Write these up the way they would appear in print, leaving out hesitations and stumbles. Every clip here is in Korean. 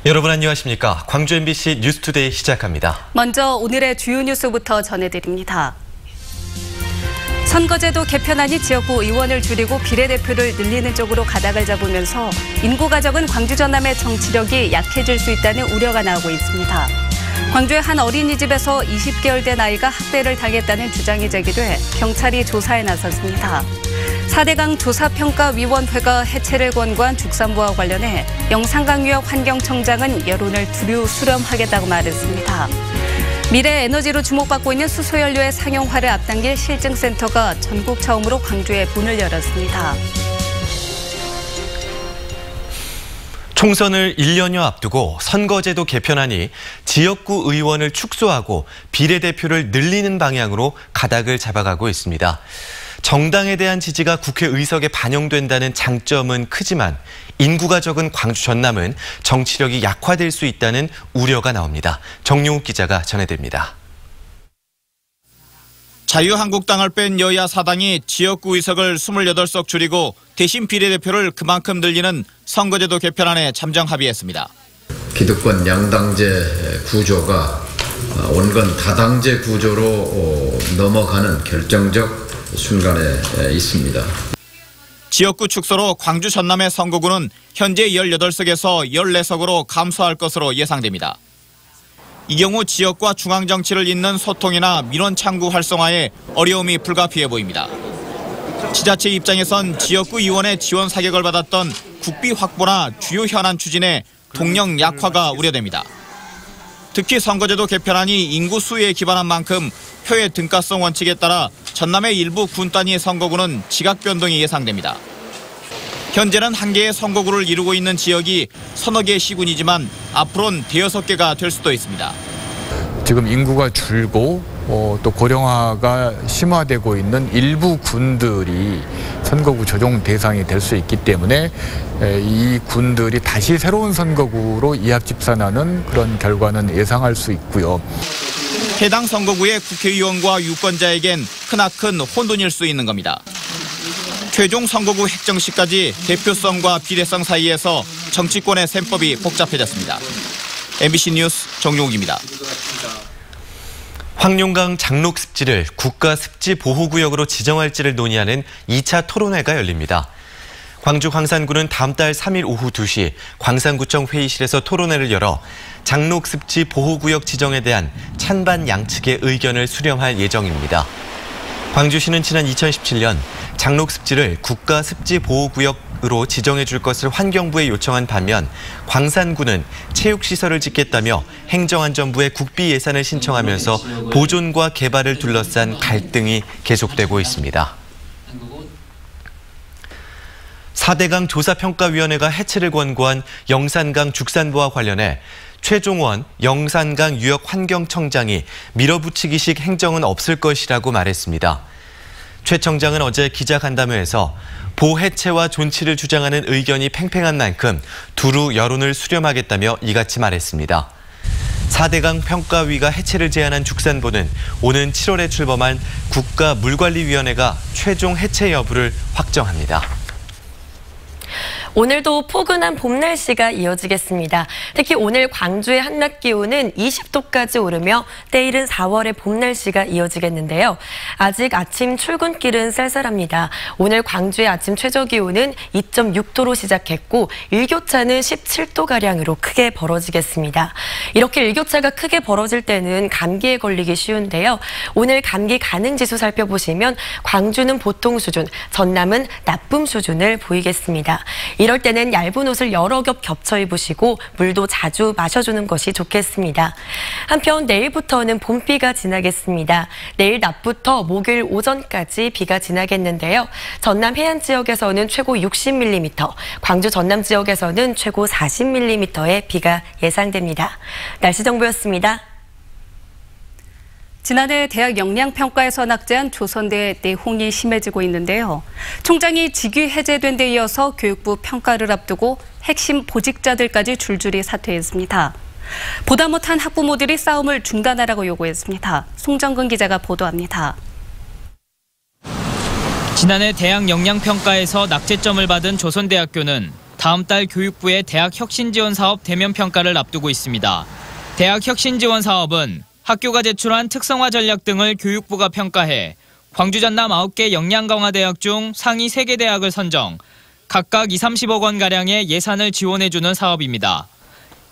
여러분 안녕하십니까? 광주 MBC 뉴스투데이 시작합니다. 먼저 오늘의 주요 뉴스부터 전해드립니다. 선거제도 개편안이 지역구 의원을 줄이고 비례대표를 늘리는 쪽으로 가닥을 잡으면서 인구가 적은 광주 전남의 정치력이 약해질 수 있다는 우려가 나오고 있습니다. 광주의 한 어린이집에서 20개월 된 아이가 학대를 당했다는 주장이 제기돼 경찰이 조사에 나섰습니다. 4대강 조사평가위원회가 해체를 권고한 죽산부와 관련해 영산강유역 환경청장은 여론을 두루 수렴하겠다고 말했습니다. 미래 에너지로 주목받고 있는 수소연료의 상용화를 앞당길 실증센터가 전국 처음으로 광주에 문을 열었습니다. 총선을 1년여 앞두고 선거제도 개편안이 지역구 의원을 축소하고 비례대표를 늘리는 방향으로 가닥을 잡아가고 있습니다. 정당에 대한 지지가 국회의석에 반영된다는 장점은 크지만 인구가 적은 광주 전남은 정치력이 약화될 수 있다는 우려가 나옵니다. 정용욱 기자가 전해드립니다. 자유한국당을 뺀 여야 사당이 지역구 의석을 28석 줄이고 대신 비례대표를 그만큼 늘리는 선거제도 개편안에 잠정 합의했습니다. 기득권 양당제 구조가 온건 다당제 구조로 넘어가는 결정적 순간에 있습니다. 지역구 축소로 광주 전남의 선거구는 현재 18석에서 14석으로 감소할 것으로 예상됩니다. 이 경우 지역과 중앙정치를 잇는 소통이나 민원 창구 활성화에 어려움이 불가피해 보입니다. 지자체 입장에선 지역구 의원의 지원 사격을 받았던 국비 확보나 주요 현안 추진에 동력 약화가 우려됩니다. 특히 선거제도 개편안이 인구 수에 기반한 만큼 표의 등가성 원칙에 따라 전남의 일부 군 단위 선거구는 지각 변동이 예상됩니다. 현재는 한 개의 선거구를 이루고 있는 지역이 서너 개의 시군이지만 앞으로는 대여섯 개가 될 수도 있습니다. 지금 인구가 줄고 또 고령화가 심화되고 있는 일부 군들이 선거구 조정 대상이 될 수 있기 때문에 이 군들이 다시 새로운 선거구로 이합집산하는 그런 결과는 예상할 수 있고요. 해당 선거구의 국회의원과 유권자에겐 크나큰 혼돈일 수 있는 겁니다. 최종 선거구 획정 시까지 대표성과 비례성 사이에서 정치권의 셈법이 복잡해졌습니다. MBC 뉴스 정용욱입니다. 황룡강 장록습지를 국가습지보호구역으로 지정할지를 논의하는 2차 토론회가 열립니다. 광주 광산구는 다음 달 3일 오후 2시 광산구청 회의실에서 토론회를 열어 장록습지보호구역 지정에 대한 찬반 양측의 의견을 수렴할 예정입니다. 광주시는 지난 2017년 장록습지를 국가습지보호구역으로 지정해 줄 것을 환경부에 요청한 반면 광산구는 체육시설을 짓겠다며 행정안전부에 국비 예산을 신청하면서 보존과 개발을 둘러싼 갈등이 계속되고 있습니다. 4대강 조사평가위원회가 해체를 권고한 영산강 죽산부와 관련해 최종원 영산강 유역 환경청장이 밀어붙이기식 행정은 없을 것이라고 말했습니다. 최 청장은 어제 기자간담회에서 보해체와 존치를 주장하는 의견이 팽팽한 만큼 두루 여론을 수렴하겠다며 이같이 말했습니다. 4대강 평가위가 해체를 제안한 죽산보는 오는 7월에 출범한 국가물관리위원회가 최종 해체 여부를 확정합니다. 오늘도 포근한 봄 날씨가 이어지겠습니다. 특히 오늘 광주의 한낮 기온은 20도까지 오르며 때이른 4월의 봄 날씨가 이어지겠는데요. 아직 아침 출근길은 쌀쌀합니다. 오늘 광주의 아침 최저 기온은 2.6도로 시작했고 일교차는 17도가량으로 크게 벌어지겠습니다. 이렇게 일교차가 크게 벌어질 때는 감기에 걸리기 쉬운데요. 오늘 감기 가능지수 살펴보시면 광주는 보통 수준, 전남은 나쁨 수준을 보이겠습니다. 이럴 때는 얇은 옷을 여러 겹 겹쳐 입으시고 물도 자주 마셔주는 것이 좋겠습니다. 한편 내일부터는 봄비가 지나겠습니다. 내일 낮부터 목요일 오전까지 비가 지나겠는데요. 전남 해안 지역에서는 최고 60mm, 광주 전남 지역에서는 최고 40mm의 비가 예상됩니다. 날씨 정보였습니다. 지난해 대학 역량평가에서 낙제한 조선대 내홍이 심해지고 있는데요. 총장이 직위 해제된 데 이어서 교육부 평가를 앞두고 핵심 보직자들까지 줄줄이 사퇴했습니다. 보다 못한 학부모들이 싸움을 중단하라고 요구했습니다. 송정근 기자가 보도합니다. 지난해 대학 역량평가에서 낙제점을 받은 조선대학교는 다음 달 교육부의 대학 혁신 지원 사업 대면 평가를 앞두고 있습니다. 대학 혁신 지원 사업은 학교가 제출한 특성화 전략 등을 교육부가 평가해 광주 전남 9개 역량 강화 대학 중 상위 3개 대학을 선정, 각각 20-30억 원가량의 예산을 지원해주는 사업입니다.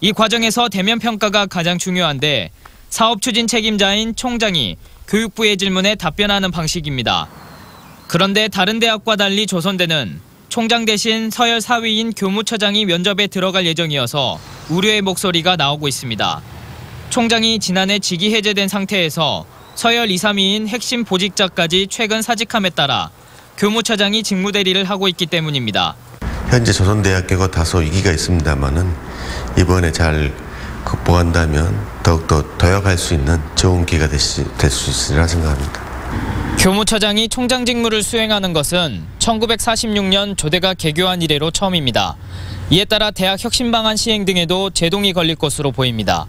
이 과정에서 대면 평가가 가장 중요한데 사업 추진 책임자인 총장이 교육부의 질문에 답변하는 방식입니다. 그런데 다른 대학과 달리 조선대는 총장 대신 서열 4위인 교무처장이 면접에 들어갈 예정이어서 우려의 목소리가 나오고 있습니다. 총장이 지난해 직위 해제된 상태에서 서열 2, 3위인 핵심 보직자까지 최근 사직함에 따라 교무처장이 직무대리를 하고 있기 때문입니다. 현재 조선대학교가 다소 위기가 있습니다만은 이번에 잘 극복한다면 더욱더 도약할 수 있는 좋은 기회가 될 수 있으리라 생각합니다. 교무처장이 총장 직무를 수행하는 것은 1946년 조대가 개교한 이래로 처음입니다. 이에 따라 대학 혁신 방안 시행 등에도 제동이 걸릴 것으로 보입니다.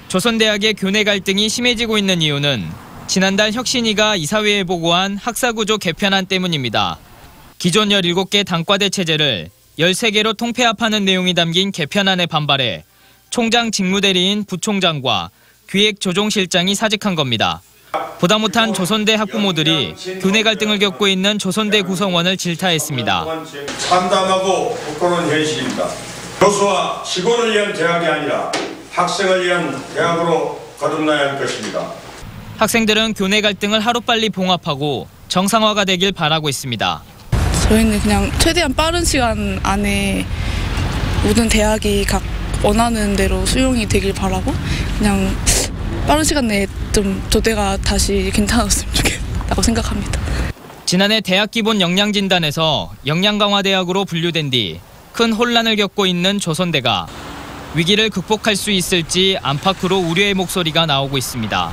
조선대학의 교내 갈등이 심해지고 있는 이유는 지난달 혁신위가 이사회에 보고한 학사구조 개편안 때문입니다. 기존 17개 단과대 체제를 13개로 통폐합하는 내용이 담긴 개편안에 반발해 총장 직무대리인 부총장과 기획조종실장이 사직한 겁니다. 보다 못한 조선대 학부모들이 교내 갈등을 겪고 있는 조선대 구성원을 질타했습니다. 참담하고 부끄러운 현실입니다. 교수와 직원을 위한 대학이 아니라 학생을 위한 대학으로 거듭나야 할 것입니다. 학생들은 교내 갈등을 하루빨리 봉합하고 정상화가 되길 바라고 있습니다. 저희는 그냥 최대한 빠른 시간 안에 모든 대학이 각 원하는 대로 수용이 되길 바라고 그냥 빠른 시간 내에 좀 조대가 다시 괜찮았으면 좋겠다고 생각합니다. 지난해 대학 기본 역량 진단에서 역량 강화 대학으로 분류된 뒤 큰 혼란을 겪고 있는 조선대가 위기를 극복할 수 있을지 안팎으로 우려의 목소리가 나오고 있습니다.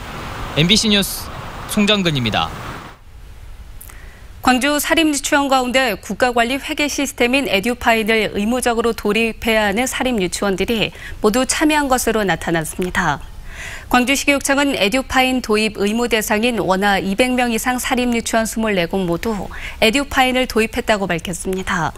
MBC 뉴스 송정근입니다. 광주 사립유치원 가운데 국가관리 회계 시스템인 에듀파인을 의무적으로 도입해야 하는 사립유치원들이 모두 참여한 것으로 나타났습니다. 광주시교육청은 에듀파인 도입 의무 대상인 원화 200명 이상 사립유치원 24곳 모두 에듀파인을 도입했다고 밝혔습니다.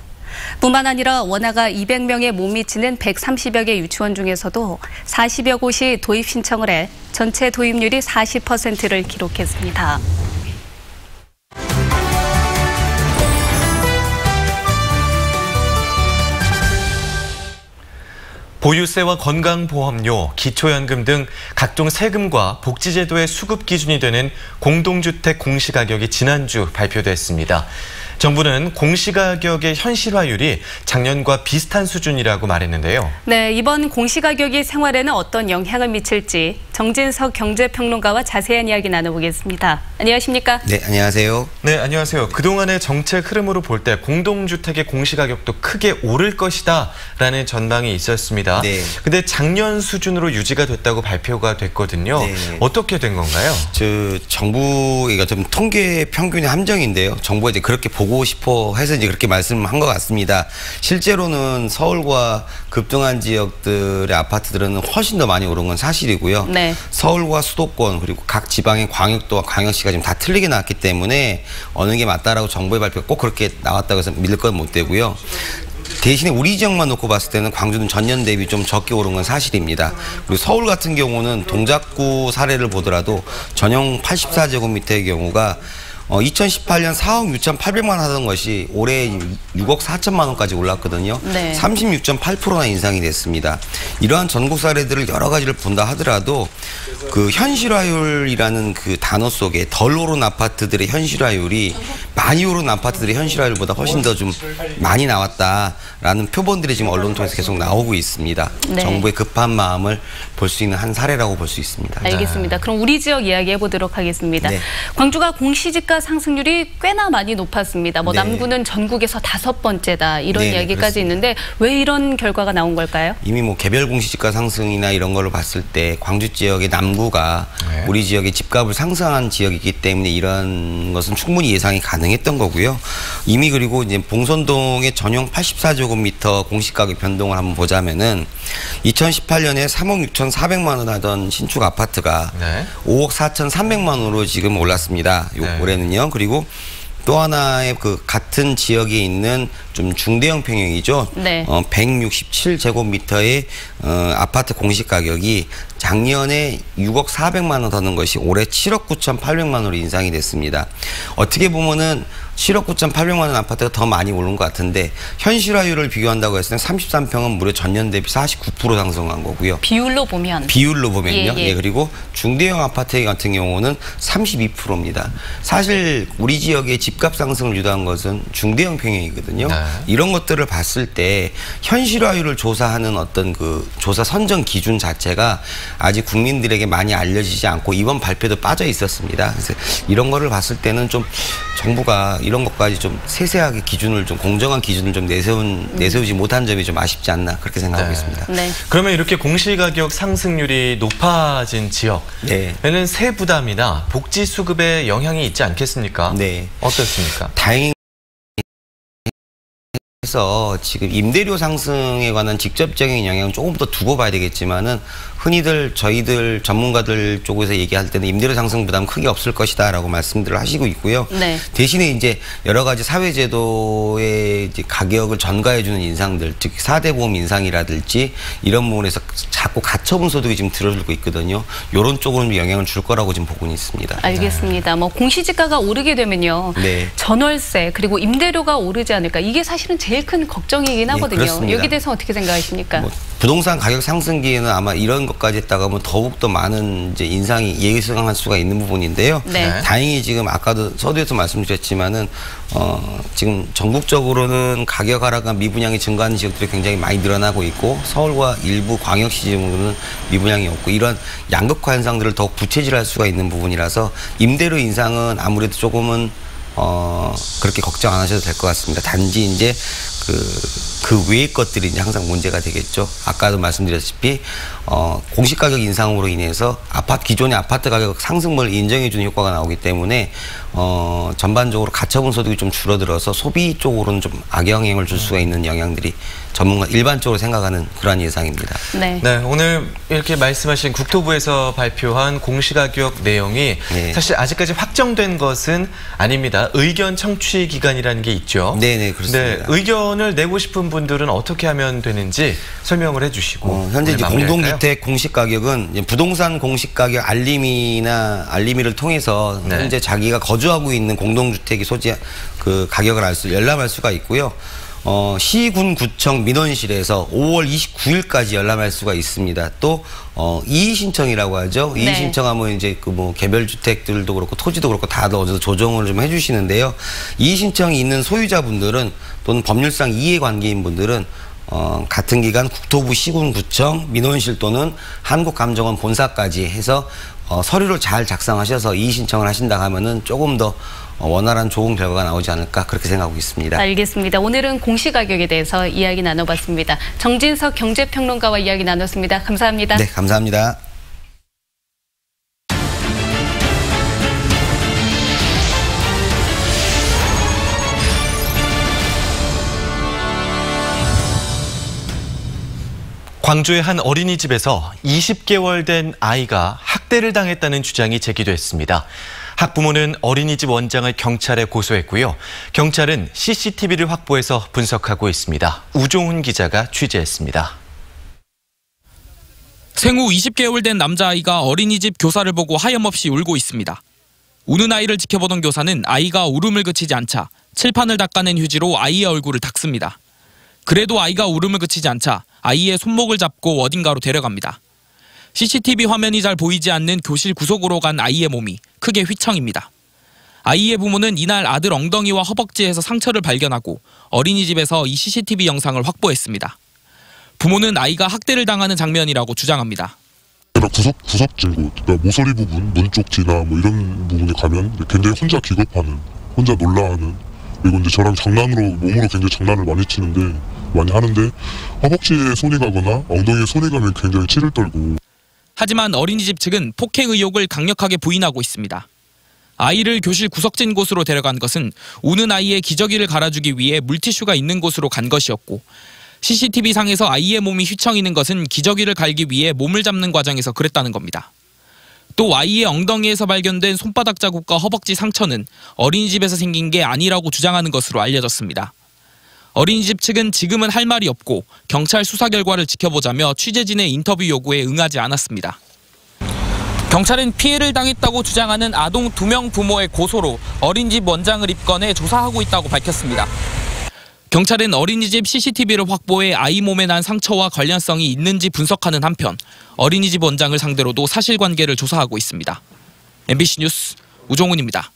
뿐만 아니라 원화가 200명에 못 미치는 130여 개 유치원 중에서도 40여 곳이 도입 신청을 해 전체 도입률이 40%를 기록했습니다. 보유세와 건강보험료, 기초연금 등 각종 세금과 복지제도의 수급 기준이 되는 공동주택 공시가격이 지난주 발표됐습니다. 정부는 공시가격의 현실화율이 작년과 비슷한 수준이라고 말했는데요. 네, 이번 공시가격이 생활에는 어떤 영향을 미칠지 정진석 경제평론가와 자세한 이야기 나눠보겠습니다. 안녕하십니까? 네, 안녕하세요. 네, 안녕하세요. 그동안의 정책 흐름으로 볼 때 공동주택의 공시가격도 크게 오를 것이다라는 전망이 있었습니다. 네. 근데 작년 수준으로 유지가 됐다고 발표가 됐거든요. 네. 어떻게 된 건가요? 정부가 좀 통계 평균의 함정인데요. 정부가 이제 그렇게 보고 싶어 해서 이제 그렇게 말씀한 것 같습니다. 실제로는 서울과 급등한 지역들의 아파트들은 훨씬 더 많이 오른 건 사실이고요. 네. 서울과 수도권 그리고 각 지방의 광역도와 광역시가 지금 다 틀리게 나왔기 때문에 어느 게 맞다라고 정부의 발표가 꼭 그렇게 나왔다고 해서 믿을 건 못 되고요. 대신에 우리 지역만 놓고 봤을 때는 광주는 전년 대비 좀 적게 오른 건 사실입니다. 그리고 서울 같은 경우는 동작구 사례를 보더라도 전용 84제곱미터의 경우가 2018년 4억 6,800만 원 하던 것이 올해 6억 4천만 원까지 올랐거든요. 네. 36.8%나 인상이 됐습니다. 이러한 전국 사례들을 여러 가지를 본다 하더라도 그 현실화율이라는 그 단어 속에 덜 오른 아파트들의 현실화율이 많이 오른 아파트들의 현실화율보다 훨씬 더 좀 많이 나왔다라는 표본들이 지금 언론 통해서 계속 나오고 있습니다. 네. 정부의 급한 마음을 볼 수 있는 한 사례라고 볼 수 있습니다. 알겠습니다. 그럼 우리 지역 이야기해 보도록 하겠습니다. 네. 광주가 공시지가 상승률이 꽤나 많이 높았습니다. 네. 남구는 전국에서 5번째다 이런 네, 이야기까지 그렇습니다. 있는데 왜 이런 결과가 나온 걸까요? 이미 개별 공시지가 상승이나 이런 걸로 봤을 때 광주 지역의 남구가 우리 지역의 집값을 상승한 지역이기 때문에 이런 것은 충분히 예상이 가능했던 거고요. 이미 그리고 이제 봉선동의 전용 84제곱미터 공시가격 변동을 한번 보자면은 2018년에 3억 6,400만 원 하던 신축 아파트가 5억 4,300만 원으로 지금 올랐습니다. 올해는요. 그리고 또 하나의 그 같은 지역에 있는 좀 중대형 평형이죠. 네. 167제곱미터의 아파트 공시 가격이 작년에 6억 400만 원 더 는 것이 올해 7억 9,800만 원으로 인상이 됐습니다. 어떻게 보면은 7억 9,800만 원 아파트가 더 많이 오른 것 같은데 현실화율을 비교한다고 했을 때 33평은 무려 전년 대비 49% 상승한 거고요. 비율로 보면요. 예, 그리고 중대형 아파트 같은 경우는 32%입니다. 사실 우리 지역의 집값 상승을 유도한 것은 중대형 평형이거든요. 네. 이런 것들을 봤을 때 현실화율을 조사하는 어떤 그 조사 선정 기준 자체가 아직 국민들에게 많이 알려지지 않고 이번 발표도 빠져 있었습니다. 그래서 이런 거를 봤을 때는 좀 정부가 이런 것까지 좀 세세하게 기준을 좀 공정한 기준을 좀 내세우지 못한 점이 좀 아쉽지 않나 그렇게 생각하고 있습니다. 네. 그러면 이렇게 공시가격 상승률이 높아진 지역에는 세 부담이나 복지 수급에 영향이 있지 않겠습니까? 네. 어떻습니까? 다행히 그래서 지금 임대료 상승에 관한 직접적인 영향은 조금 더 두고 봐야 되겠지만은 흔히들 저희들 전문가들 쪽에서 얘기할 때는 임대료 상승 부담 크게 없을 것이다라고 말씀들을 하시고 있고요. 네. 대신에 이제 여러 가지 사회제도의 이제 가격을 전가해주는 인상들, 즉 4대 보험 인상이라든지 이런 부분에서 자꾸 가처분 소득이 지금 들어들고 있거든요. 이런 쪽으로는 영향을 줄 거라고 지금 보고는 있습니다. 알겠습니다. 뭐 공시지가가 오르게 되면요, 전월세 그리고 임대료가 오르지 않을까, 이게 사실은 제일 큰 걱정이긴 하거든요. 여기 대해서 어떻게 생각하십니까? 부동산 가격 상승기에는 아마 이런 것까지 했다가 하면 더욱더 많은 이제 인상이 예상할 수가 있는 부분인데요. 다행히 지금 아까도 서두에서 말씀드렸지만은 지금 전국적으로는 가격 하락과 미분양이 증가하는 지역들이 굉장히 많이 늘어나고 있고 서울과 일부 광역시 지역으로는 미분양이 없고 이런 양극화 현상들을 더욱 부채질할 수가 있는 부분이라서 임대료 인상은 아무래도 조금은 그렇게 걱정 안 하셔도 될 것 같습니다. 단지 이제 그 외의 것들이 이제 항상 문제가 되겠죠. 아까도 말씀드렸다시피 공시가격 인상으로 인해서 기존의 아파트 가격 상승분을 인정해주는 효과가 나오기 때문에 전반적으로 가처분 소득이 좀 줄어들어서 소비 쪽으로는 좀 악영향을 줄 수가 있는 영향들이 전문가 일반적으로 생각하는 그러한 예상입니다. 네, 오늘 이렇게 말씀하신 국토부에서 발표한 공시가격 내용이 사실 아직까지 확정된 것은 아닙니다. 의견 청취 기간이라는 게 있죠. 네, 그렇습니다. 의견을 내고 싶은 분들은 어떻게 하면 되는지 설명을 해주시고 현재 이제 공동주택 공시가격은 부동산 공시가격 알림이를 통해서 현재 자기가 거주하고 있는 공동주택이 소지 그 가격을 열람할 수가 있고요. 시군 구청 민원실에서 5월 29일까지 열람할 수가 있습니다. 또 이의 신청이라고 하죠. 이의 신청하면 이제 그 뭐 개별 주택들도 그렇고 토지도 그렇고 다 어느 정도 조정을 좀 해주시는데요. 이의 신청이 있는 소유자분들은 또는 법률상 이해관계인 분들은 같은 기간 국토부 시군구청 민원실 또는 한국감정원 본사까지 해서 서류를 잘 작성하셔서 이의 신청을 하신다 하면은 조금 더 원활한 좋은 결과가 나오지 않을까 그렇게 생각하고 있습니다. 알겠습니다. 오늘은 공시가격에 대해서 이야기 나눠봤습니다. 정진석 경제평론가와 이야기 나눴습니다. 감사합니다. 네, 감사합니다. 광주의 한 어린이집에서 20개월 된 아이가 학대를 당했다는 주장이 제기됐습니다. 학부모는 어린이집 원장을 경찰에 고소했고요. 경찰은 CCTV를 확보해서 분석하고 있습니다. 우종훈 기자가 취재했습니다. 생후 20개월 된 남자아이가 어린이집 교사를 보고 하염없이 울고 있습니다. 우는 아이를 지켜보던 교사는 아이가 울음을 그치지 않자 칠판을 닦아낸 휴지로 아이의 얼굴을 닦습니다. 그래도 아이가 울음을 그치지 않자 아이의 손목을 잡고 어딘가로 데려갑니다. CCTV 화면이 잘 보이지 않는 교실 구석으로 간 아이의 몸이 크게 휘청입니다. 아이의 부모는 이날 아들 엉덩이와 허벅지에서 상처를 발견하고 어린이집에서 이 CCTV 영상을 확보했습니다. 부모는 아이가 학대를 당하는 장면이라고 주장합니다. 구석진 곳, 그러니까 모서리 부분, 눈 쪽지나 뭐 이런 부분에 가면 굉장히 혼자 기겁하는, 혼자 놀라하는, 그리고 이제 저랑 몸으로 굉장히 장난을 많이 하는데 허벅지에 손이 가거나 엉덩이에 손이 가면 굉장히 치를 떨고. 하지만 어린이집 측은 폭행 의혹을 강력하게 부인하고 있습니다. 아이를 교실 구석진 곳으로 데려간 것은 우는 아이의 기저귀를 갈아주기 위해 물티슈가 있는 곳으로 간 것이었고 CCTV상에서 아이의 몸이 휘청이는 것은 기저귀를 갈기 위해 몸을 잡는 과정에서 그랬다는 겁니다. 또 Y의 엉덩이에서 발견된 손바닥 자국과 허벅지 상처는 어린이집에서 생긴 게 아니라고 주장하는 것으로 알려졌습니다. 어린이집 측은 지금은 할 말이 없고 경찰 수사 결과를 지켜보자며 취재진의 인터뷰 요구에 응하지 않았습니다. 경찰은 피해를 당했다고 주장하는 아동 2명 부모의 고소로 어린이집 원장을 입건해 조사하고 있다고 밝혔습니다. 경찰은 어린이집 CCTV를 확보해 아이 몸에 난 상처와 관련성이 있는지 분석하는 한편 어린이집 원장을 상대로도 사실관계를 조사하고 있습니다. MBC 뉴스 우종훈입니다.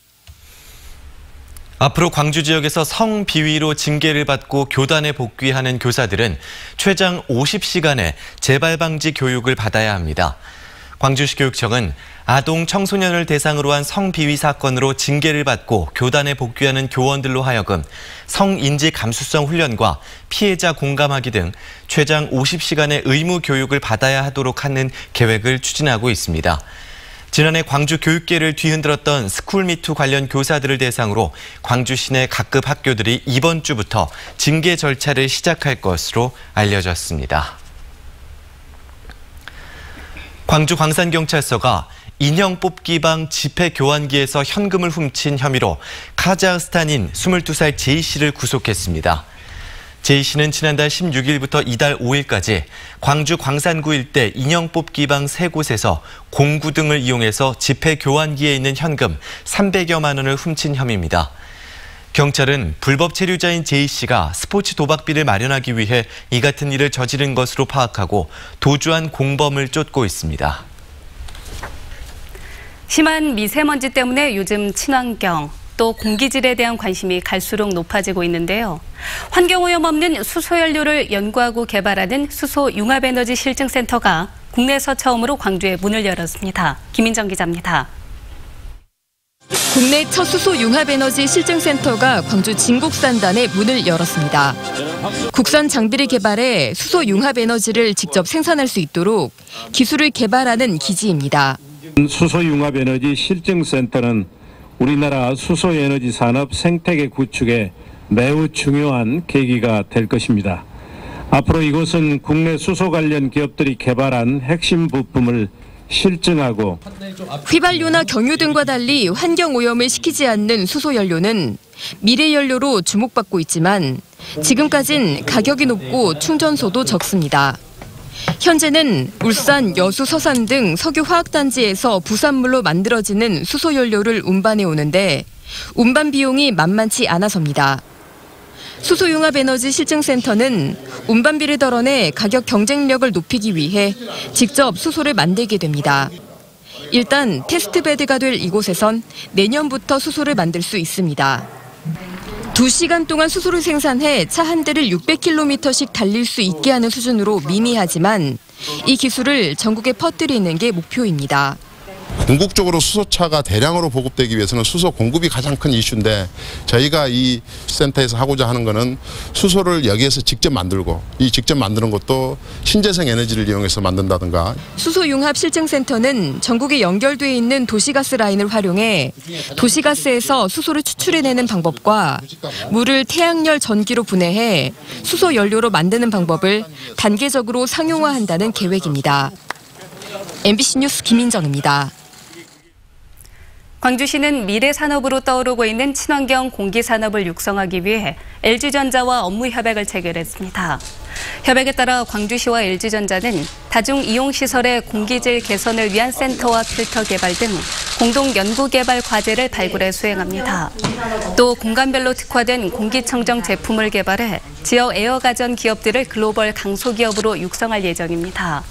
앞으로 광주 지역에서 성비위로 징계를 받고 교단에 복귀하는 교사들은 최장 50시간의 재발방지 교육을 받아야 합니다. 광주시 교육청은 아동 청소년을 대상으로 한 성비위 사건으로 징계를 받고 교단에 복귀하는 교원들로 하여금 성인지 감수성 훈련과 피해자 공감하기 등 최장 50시간의 의무 교육을 받아야 하도록 하는 계획을 추진하고 있습니다. 지난해 광주 교육계를 뒤흔들었던 스쿨미투 관련 교사들을 대상으로 광주 시내 각급 학교들이 이번 주부터 징계 절차를 시작할 것으로 알려졌습니다. 광주 광산경찰서가 인형 뽑기방 집회 교환기에서 현금을 훔친 혐의로 카자흐스탄인 22살 제이 씨를 구속했습니다. 제이 씨는 지난달 16일부터 이달 5일까지 광주 광산구 일대 인형 뽑기방 3곳에서 공구 등을 이용해서 집회 교환기에 있는 현금 300여만 원을 훔친 혐의입니다. 경찰은 불법 체류자인 제이 씨가 스포츠 도박비를 마련하기 위해 이 같은 일을 저지른 것으로 파악하고 도주한 공범을 쫓고 있습니다. 심한 미세먼지 때문에 요즘 친환경, 또 공기질에 대한 관심이 갈수록 높아지고 있는데요. 환경오염 없는 수소연료를 연구하고 개발하는 수소융합에너지 실증센터가 국내에서 처음으로 광주에 문을 열었습니다. 김민정 기자입니다. 국내 첫 수소융합에너지 실증센터가 광주 진곡산단에 문을 열었습니다. 국산 장비를 개발해 수소융합에너지를 직접 생산할 수 있도록 기술을 개발하는 기지입니다. 수소융합에너지 실증센터는 우리나라 수소에너지 산업 생태계 구축에 매우 중요한 계기가 될 것입니다. 앞으로 이곳은 국내 수소 관련 기업들이 개발한 핵심 부품을 실증하고 휘발유나 경유 등과 달리 환경오염을 시키지 않는 수소연료는 미래연료로 주목받고 있지만 지금까진 가격이 높고 충전소도 적습니다. 현재는 울산, 여수, 서산 등 석유화학단지에서 부산물로 만들어지는 수소연료를 운반해 오는데 운반 비용이 만만치 않아서입니다. 수소융합에너지 실증센터는 운반비를 덜어내 가격 경쟁력을 높이기 위해 직접 수소를 만들게 됩니다. 일단 테스트베드가 될 이곳에선 내년부터 수소를 만들 수 있습니다. 2시간 동안 수소를 생산해 차 한 대를 600km씩 달릴 수 있게 하는 수준으로 미미하지만 이 기술을 전국에 퍼뜨리는 게 목표입니다. 궁극적으로 수소차가 대량으로 보급되기 위해서는 수소 공급이 가장 큰 이슈인데 저희가 이 센터에서 하고자 하는 거는 수소를 여기에서 직접 만들고 이 직접 만드는 것도 신재생 에너지를 이용해서 만든다든가. 수소융합 실증센터는 전국에 연결돼 있는 도시가스 라인을 활용해 도시가스에서 수소를 추출해내는 방법과 물을 태양열 전기로 분해해 수소 연료로 만드는 방법을 단계적으로 상용화한다는 계획입니다. MBC 뉴스 김민정입니다. 광주시는 미래 산업으로 떠오르고 있는 친환경 공기 산업을 육성하기 위해 LG전자와 업무 협약을 체결했습니다. 협약에 따라 광주시와 LG전자는 다중 이용 시설의 공기질 개선을 위한 센터와 필터 개발 등 공동 연구 개발 과제를 발굴해 수행합니다. 또 공간별로 특화된 공기청정 제품을 개발해 지역 에어 가전 기업들을 글로벌 강소기업으로 육성할 예정입니다.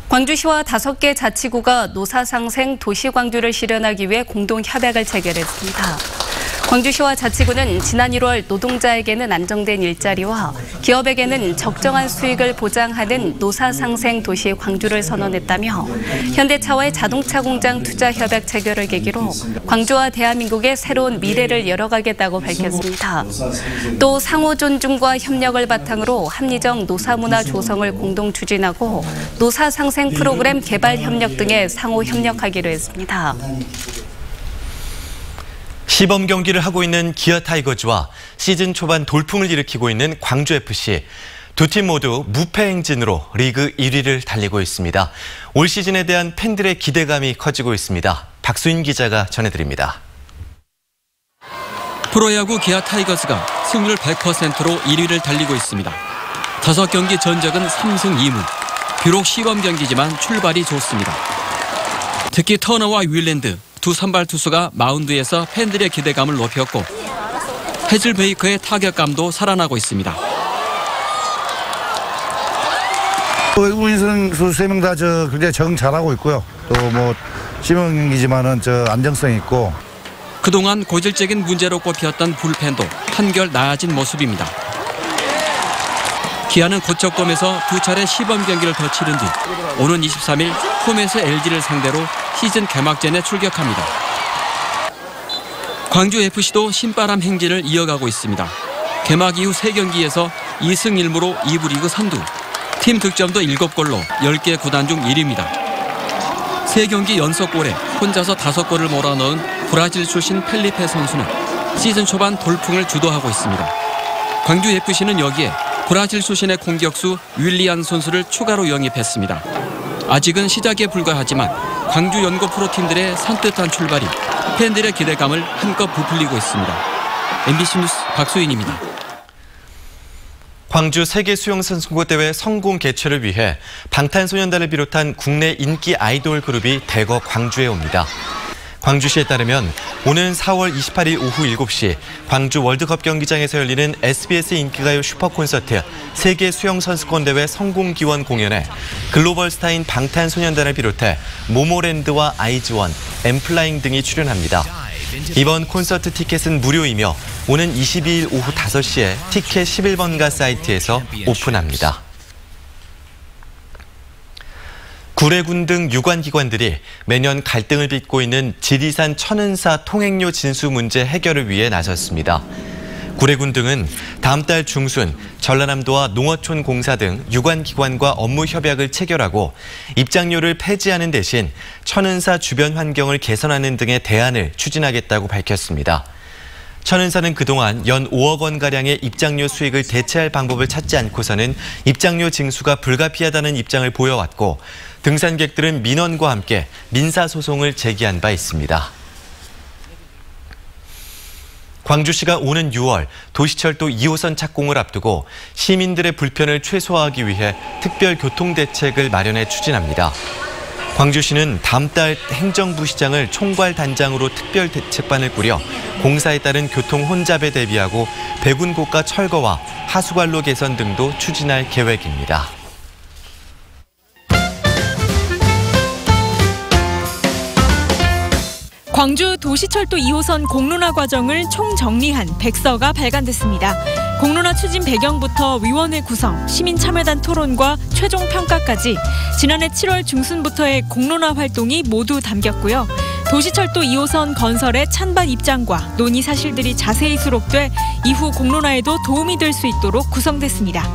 광주시와 5개 자치구가 노사상생 도시광주를 실현하기 위해 공동 협약을 체결했습니다. 광주시와 자치구는 지난 1월 노동자에게는 안정된 일자리와 기업에게는 적정한 수익을 보장하는 노사상생 도시 광주를 선언했다며 현대차와의 자동차 공장 투자 협약 체결을 계기로 광주와 대한민국의 새로운 미래를 열어가겠다고 밝혔습니다. 또 상호 존중과 협력을 바탕으로 합리적 노사문화 조성을 공동 추진하고 노사상생 프로그램 개발 협력 등에 상호 협력하기로 했습니다. 시범 경기를 하고 있는 기아 타이거즈와 시즌 초반 돌풍을 일으키고 있는 광주FC. 두 팀 모두 무패 행진으로 리그 1위를 달리고 있습니다. 올 시즌에 대한 팬들의 기대감이 커지고 있습니다. 박수인 기자가 전해드립니다. 프로야구 기아 타이거즈가 승률 100%로 1위를 달리고 있습니다. 5경기 전적은 3승 2무. 비록 시범 경기지만 출발이 좋습니다. 특히 터너와 윌랜드 두 선발 투수가 마운드에서 팬들의 기대감을 높였고 해즐 베이커의 타격감도 살아나고 있습니다. 외국인 선수 3명 다 굉장히 적응 잘하고 있고요. 또 시범 경기지만은 안정성 있고. 그동안 고질적인 문제로 꼽혔던 불펜도 한결 나아진 모습입니다. 기아는 고척돔에서 2차례 시범 경기를 더 치른 뒤 오는 23일 홈에서 LG를 상대로 시즌 개막전에 출격합니다. 광주FC도 신바람 행진을 이어가고 있습니다. 개막 이후 3경기에서 2승 1무로 2부 리그 선두. 팀 득점도 7골로 10개 구단 중 1위입니다. 3경기 연속골에 혼자서 5골을 몰아넣은 브라질 출신 펠리페 선수는 시즌 초반 돌풍을 주도하고 있습니다. 광주FC는 여기에 브라질 출신의 공격수 윌리안 선수를 추가로 영입했습니다. 아직은 시작에 불과하지만 광주 연고 프로팀들의 산뜻한 출발이 팬들의 기대감을 한껏 부풀리고 있습니다. MBC 뉴스 박수인입니다. 광주 세계수영선수권대회 성공 개최를 위해 방탄소년단을 비롯한 국내 인기 아이돌 그룹이 대거 광주에 옵니다. 광주시에 따르면 오는 4월 28일 오후 7시 광주 월드컵 경기장에서 열리는 SBS 인기가요 슈퍼콘서트 세계수영선수권대회 성공기원 공연에 글로벌 스타인 방탄소년단을 비롯해 모모랜드와 아이즈원, 엠플라잉 등이 출연합니다. 이번 콘서트 티켓은 무료이며 오는 22일 오후 5시에 티켓 11번가 사이트에서 오픈합니다. 구례군 등 유관기관들이 매년 갈등을 빚고 있는 지리산 천은사 통행료 진수 문제 해결을 위해 나섰습니다. 구례군 등은 다음 달 중순 전라남도와 농어촌 공사 등 유관기관과 업무 협약을 체결하고 입장료를 폐지하는 대신 천은사 주변 환경을 개선하는 등의 대안을 추진하겠다고 밝혔습니다. 천은사는 그동안 연 5억 원가량의 입장료 수익을 대체할 방법을 찾지 않고서는 입장료 징수가 불가피하다는 입장을 보여왔고 등산객들은 민원과 함께 민사소송을 제기한 바 있습니다. 광주시가 오는 6월 도시철도 2호선 착공을 앞두고 시민들의 불편을 최소화하기 위해 특별 교통대책을 마련해 추진합니다. 광주시는 다음 달 행정부 시장을 총괄단장으로 특별 대책반을 꾸려 공사에 따른 교통 혼잡에 대비하고 배군고가 철거와 하수관로 개선 등도 추진할 계획입니다. 광주 도시철도 2호선 공론화 과정을 총정리한 백서가 발간됐습니다. 공론화 추진 배경부터 위원회 구성, 시민 참여단 토론과 최종 평가까지 지난해 7월 중순부터의 공론화 활동이 모두 담겼고요. 도시철도 2호선 건설의 찬반 입장과 논의 사실들이 자세히 수록돼 이후 공론화에도 도움이 될 수 있도록 구성됐습니다.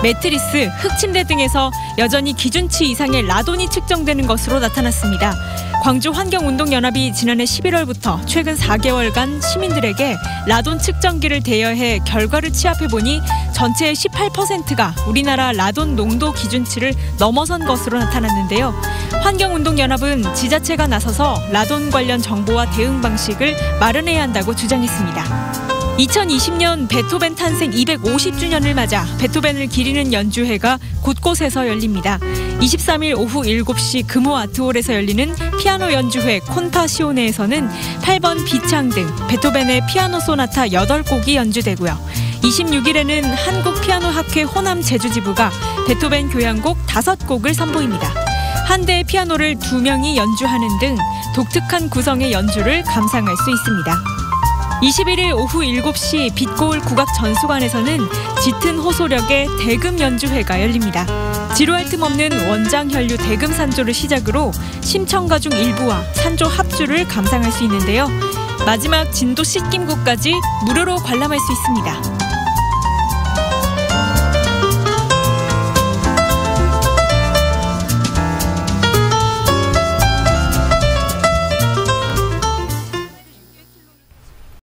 매트리스, 흙침대 등에서 여전히 기준치 이상의 라돈이 측정되는 것으로 나타났습니다. 광주환경운동연합이 지난해 11월부터 최근 4개월간 시민들에게 라돈 측정기를 대여해 결과를 취합해보니 전체의 18%가 우리나라 라돈 농도 기준치를 넘어선 것으로 나타났는데요. 환경운동연합은 지자체가 나서서 라돈 관련 정보와 대응 방식을 마련해야 한다고 주장했습니다. 2020년 베토벤 탄생 250주년을 맞아 베토벤을 기리는 연주회가 곳곳에서 열립니다. 23일 오후 7시 금호 아트홀에서 열리는 피아노 연주회 콘파시오네에서는 8번 비창 등 베토벤의 피아노 소나타 8곡이 연주되고요. 26일에는 한국피아노학회 호남 제주지부가 베토벤 교향곡 5곡을 선보입니다. 한 대의 피아노를 2명이 연주하는 등 독특한 구성의 연주를 감상할 수 있습니다. 21일 오후 7시 빛고울 국악전수관에서는 짙은 호소력의 대금 연주회가 열립니다. 지루할 틈 없는 원장 혈류 대금 산조를 시작으로 심청가중 일부와 산조 합주를 감상할 수 있는데요. 마지막 진도 씻김곡까지 무료로 관람할 수 있습니다.